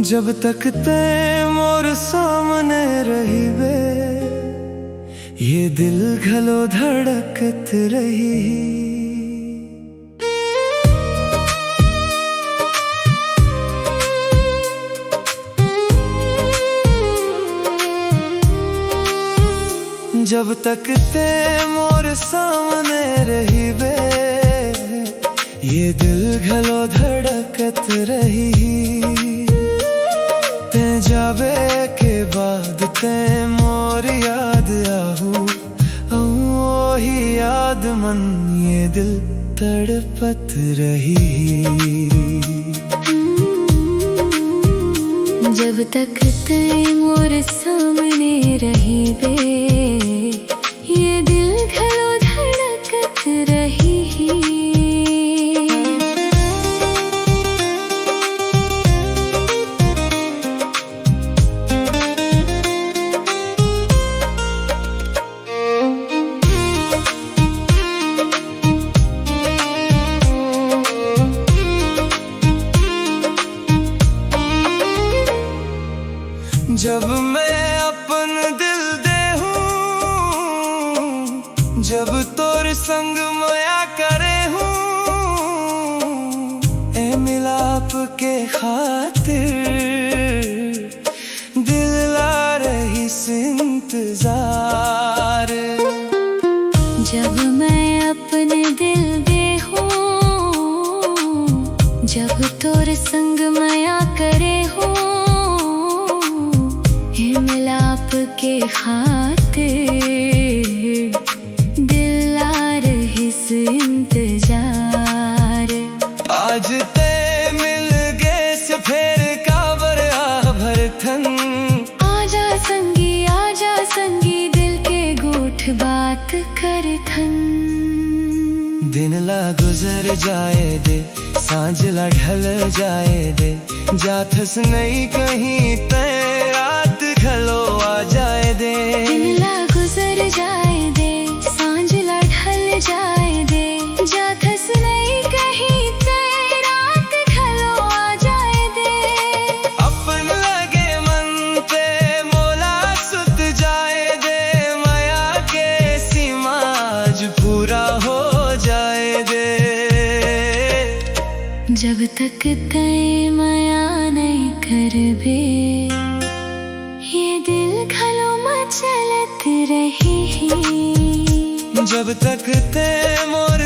जब तक ते मोर सामने रही वे, ये दिल घलो धड़कत रही। जब तक ते मोर सामने रही वे, ये दिल घलो धड़कत रही। ते जावे के बाद ते मोर याद आहू, ही याद मन ये दिल तड़पत रही। जब तक ते मोर सामने रही वे, ये दिल घलो धड़कत रही। जब मैं अपन दिल दे हूँ, जब तोर संग मोया करे हूँ, ए मिलाप के खातिर दिल ला रही इंतजार। जब मैं अपने दिल दे हूँ, जब तोर संग माया करे हूँ, मिलाप के खातिर दिल आ रही इंतजार। आज ते मिल गए से फेर काबर भर थन। आजा संगी दिल के गोठ बात कर थन। दिन ला गुजर जाए दे, सांझ ला ढल जाए दे, जाथस नहीं कहीं ते रात घलो आ जाए दे। दिन ला गुजर जाए दे, सांझ ला ढल जाए दे, जाथस नहीं कहीं ते रात घलो आ जाए दे। अपन लगे मन ते मोला सुत जाए दे, माया के सीमा आज पूरा हो जाए दे। जब तक तय माया नहीं करबे, ये दिल घलो मचलत रही। जब तक ते मोर